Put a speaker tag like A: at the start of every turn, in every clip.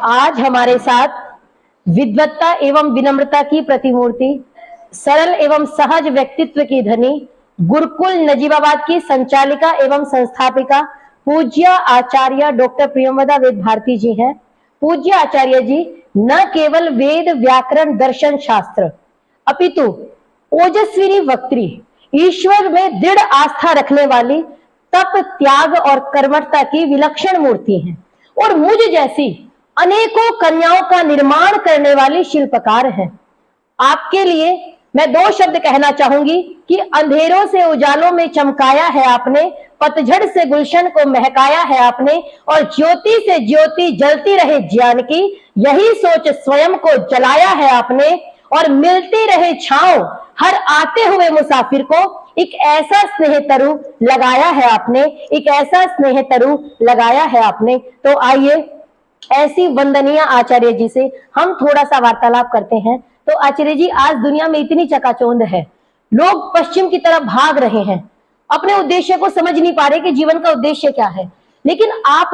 A: आज हमारे साथ विद्वत्ता एवं विनम्रता की प्रतिमूर्ति, सरल एवं सहज व्यक्तित्व की धनी, गुरुकुल नजीबाबाद की संचालिका एवं संस्थापिका पूज्य आचार्य डॉक्टर प्रियंवदा वेद भारती जी हैं। पूज्य आचार्य जी न केवल वेद व्याकरण दर्शन शास्त्र अपितु ओजस्विनी वक्त्री, ईश्वर में दृढ़ आस्था रखने वाली, तप त्याग और कर्मठता की विलक्षण मूर्ति हैं और मुझ जैसी अनेकों कन्याओं का निर्माण करने वाली शिल्पकार हैं। आपके लिए मैं दो शब्द कहना चाहूंगी कि अंधेरों से उजालों में चमकाया है आपने, पतझड़ से गुलशन को महकाया है आपने, और ज्योति से ज्योति जलती रहे ज्ञान की, यही सोच स्वयं को जलाया है आपने, और मिलती रहे छांव हर आते हुए मुसाफिर को, एक ऐसा स्नेह तरु लगाया है आपने, एक ऐसा स्नेह तरु लगाया है आपने। तो आइए ऐसी वंदनीय आचार्य जी से हम थोड़ा सा वार्तालाप करते हैं। तो आचार्य जी, आज दुनिया में इतनी चकाचौंध है, लोग पश्चिम की तरफ भाग रहे हैं, अपने उद्देश्य को समझ नहीं पा रहे कि जीवन का उद्देश्य क्या है। लेकिन आप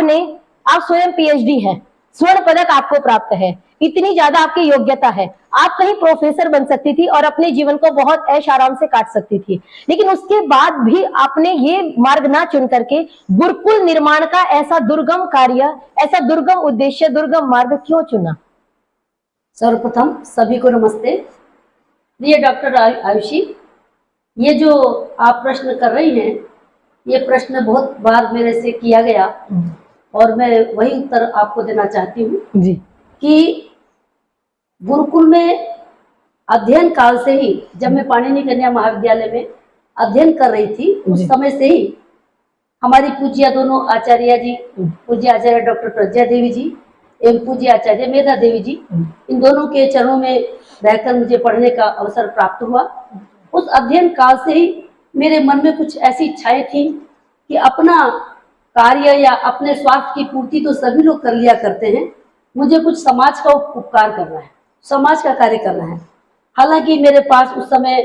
A: स्वयं पीएचडी हैं, स्वर्ण पदक आपको प्राप्त है, इतनी ज्यादा आपकी योग्यता है, आप कहीं प्रोफेसर बन सकती थी और अपने जीवन को बहुत ऐश आराम से काट सकती थी, लेकिन उसके बाद भी आपने ये मार्ग ना चुन करके गुरुकुल निर्माण का ऐसा दुर्गम कार्य, ऐसा दुर्गम उद्देश्य, दुर्गम मार्ग क्यों चुना?
B: सर्वप्रथम सभी को नमस्ते। प्रिय डॉक्टर आयुषी, ये जो आप प्रश्न कर रही हैं, ये प्रश्न बहुत बार मेरे से किया गया और मैं वही उत्तर आपको देना चाहती हूँ
A: जी
B: कि गुरुकुल में अध्ययन काल से ही, जब मैं पाणिनि कन्या महाविद्यालय में अध्ययन कर रही थी, उस समय से ही हमारी पूज्य दोनों आचार्य जी, पूज्य आचार्य डॉक्टर प्रज्ञा देवी जी एवं पूज्य आचार्य मेधा देवी जी, इन दोनों के चरणों में रहकर मुझे पढ़ने का अवसर प्राप्त हुआ। उस अध्ययन काल से ही मेरे मन में कुछ ऐसी इच्छाएं थी कि अपना कार्य या अपने स्वार्थ की पूर्ति तो सभी लोग कर लिया करते हैं, मुझे कुछ समाज का उपकार करना है, समाज का कार्य करना है। हालांकि मेरे पास उस समय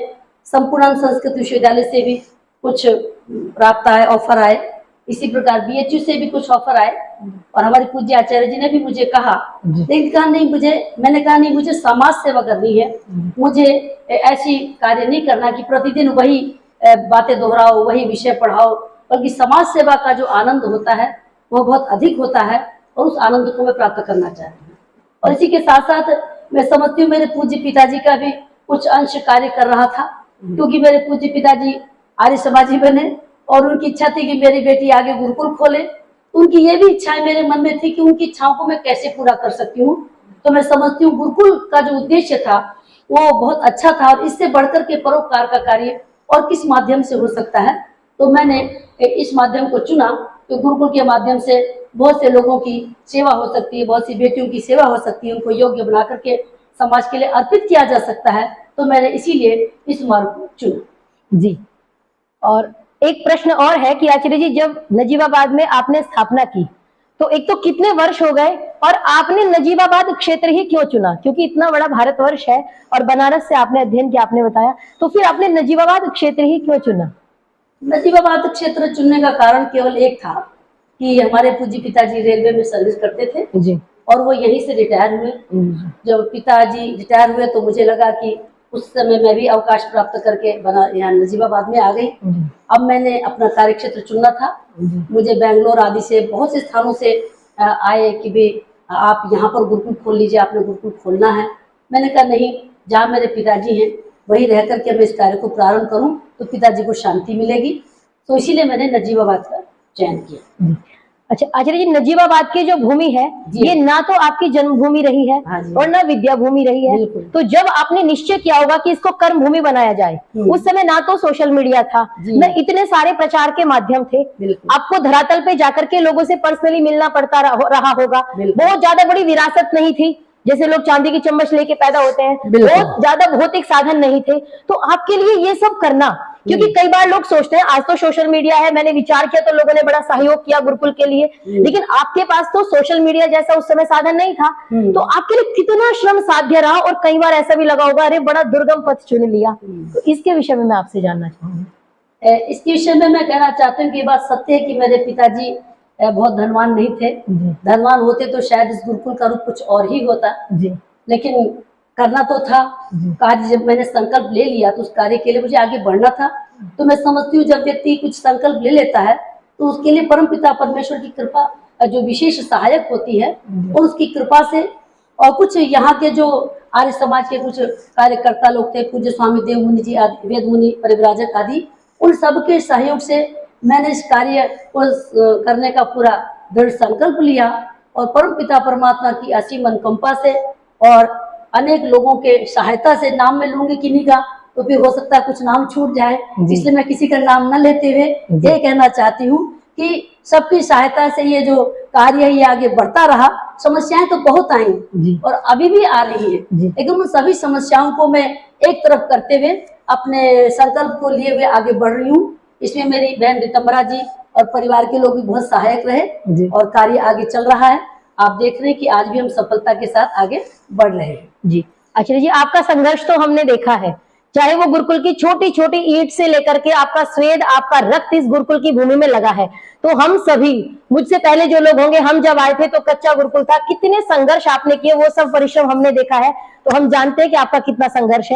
B: संपूर्ण संस्कृत विश्वविद्यालय से भी कुछ प्राप्त आए, ऑफर आए, इसी प्रकार बीएचयू से भी कुछ ऑफर आए, और हमारे पूज्य आचार्य जी ने भी मुझे कहा, लेकिन कहा नहीं, मैंने कहा नहीं, मुझे समाज सेवा करनी है, मुझे ऐसी कार्य नहीं करना कि प्रतिदिन वही बातें दोहराओ, वही विषय पढ़ाओ, बल्कि समाज सेवा का जो आनंद होता है वो बहुत अधिक होता है और उस आनंद को मैं प्राप्त करना चाहती हूँ। और इसी के साथ साथ मैं समझती हूँ मेरे पूज्य पिताजी का भी कुछ अंश कार्य कर रहा था, क्योंकि मेरे पूज्य पिताजी आर्य समाजी बने और उनकी इच्छा थी कि मेरी बेटी आगे गुरुकुल खोले। उनकी ये भी इच्छाएं मेरे मन में थी कि उनकी इच्छाओं को मैं कैसे पूरा कर सकती हूँ। तो मैं समझती हूँ गुरुकुल का जो उद्देश्य था वो बहुत अच्छा था, और इससे बढ़कर के परोपकार का कार्य और किस माध्यम से हो सकता है। तो मैंने इस माध्यम को चुना कि गुरुकुल के माध्यम से बहुत से लोगों की सेवा हो सकती है, बहुत सी बेटियों की सेवा हो सकती है, उनको योग्य बना करके समाज के लिए अर्पित किया जा सकता है। तो मैंने इसीलिए इस मार्ग को चुना।
A: जी, और एक प्रश्न और है कि आचार्य जी, जब नजीबाबाद में आपने स्थापना की तो एक तो कितने वर्ष हो गए, और आपने नजीबाबाद क्षेत्र ही क्यों चुना? क्योंकि इतना बड़ा भारतवर्ष है और बनारस से आपने अध्ययन किया, आपने बताया, तो फिर आपने नजीबाबाद क्षेत्र ही क्यों चुना?
B: नजीबाबाद क्षेत्र चुनने का कारण केवल एक था कि हमारे पूज्य पिताजी रेलवे में सर्विस करते थे
A: जी,
B: और वो यहीं से रिटायर हुए। जब पिताजी रिटायर हुए तो मुझे लगा कि उस समय मैं भी अवकाश प्राप्त करके यहाँ नजीबाबाद में आ गई। अब मैंने अपना कार्य क्षेत्र चुनना था। मुझे बेंगलोर आदि से बहुत से स्थानों से आए कि भाई आप यहाँ पर गुरुकुल खोल लीजिए, आपने गुरुकुल खोलना है। मैंने कहा नहीं, जहाँ मेरे पिताजी हैं वहीं रह करके मैं इस कार्य को प्रारंभ करूँ तो पिताजी को शांति मिलेगी। तो इसीलिए मैंने नजीबाबाद का चयन किया।
A: अच्छा आचार्य जी, नजीबाबाद की जो भूमि है ये ना तो आपकी जन्मभूमि रही है और ना विद्या भूमि रही है। तो जब आपने निश्चय किया होगा कि इसको कर्म भूमि बनाया जाए, उस समय ना तो सोशल मीडिया था, न इतने सारे प्रचार के माध्यम थे, आपको धरातल पे जाकर के लोगों से पर्सनली मिलना पड़ता रहा होगा, बहुत ज्यादा बड़ी विरासत नहीं थी, जैसे लोग चांदी की चम्मच लेके पैदा होते हैं, बहुत ज्यादा भौतिक साधन नहीं थे। तो आपके लिए ये सब करना, क्योंकि कई बार लोग सोचते हैं आज तो सोशल मीडिया है, मैंने विचार किया तो लोगों ने बड़ा सहयोग किया गुरुकुल के लिए, लेकिन आपके पास तो सोशल मीडिया जैसा उस समय साधन नहीं था। तो आपके लिए कितना श्रम साध्य रहा, और कई बार ऐसा भी लगा होगा अरे बड़ा दुर्गम पथ चुन लिया। तो इसके विषय में मैं आपसे जानना चाहूंगी।
B: इसके विषय में मैं कहना चाहती हूँ कि ये बात सत्य है कि मेरे पिताजी बहुत धनवान नहीं थे।
A: जी
B: धनवान होते तो शायद इस गुरुकुल का रूप कुछ और ही होता,
A: जी
B: लेकिन करना तो था
A: जी
B: कार्य। जब मैंने संकल्प ले लिया तो उस कार्य के लिए मुझे आगे बढ़ना था। तो मैं समझती हूँ जब व्यक्ति कुछ संकल्प ले लेता है तो उसके लिए परमपिता परमेश्वर की कृपा जो विशेष सहायक होती है, और उसकी कृपा से, और कुछ यहाँ के जो आर्य समाज के कुछ कार्यकर्ता लोग थे, पूज्य स्वामी देव मुनि जी आदि, वेद मुनि परिव्राजक आदि, उन सबके सहयोग से मैंने इस कार्य को करने का पूरा दृढ़ संकल्प लिया, और परमपिता परमात्मा की असीम अनुकंपा से और अनेक लोगों के सहायता से, नाम में लूंगी किन्हीं का तो फिर हो सकता है कुछ नाम छूट जाए,
A: जी।
B: इसलिए मैं किसी का नाम न लेते हुए
A: जी।
B: ये कहना चाहती हूँ कि सबकी सहायता से ये जो कार्य है ये आगे बढ़ता रहा। समस्याएं तो बहुत आई
A: जी
B: और अभी भी आ रही है,
A: जी।
B: लेकिन उन सभी समस्याओं को मैं एक तरफ करते हुए अपने संकल्प को लिए हुए आगे बढ़ रही हूँ। इसमें मेरी बहन रितंबरा जी और परिवार के लोग भी बहुत सहायक रहे
A: जी।
B: और कार्य आगे चल रहा है। आप देख रहे हैं कि आज भी हम सफलता के साथ आगे बढ़ रहे हैं।
A: जी आचार्य जी, आपका संघर्ष तो हमने देखा है, चाहे वो गुरुकुल की छोटी छोटी ईंट से लेकर के आपका स्वेद, आपका रक्त इस गुरुकुल की भूमि में लगा है। तो हम सभी, मुझसे पहले जो लोग होंगे, हम जब आए थे तो कच्चा गुरुकुल था, कितने संघर्ष आपने किए वो सब परिश्रम हमने देखा है, तो हम जानते हैं कि आपका कितना संघर्ष है।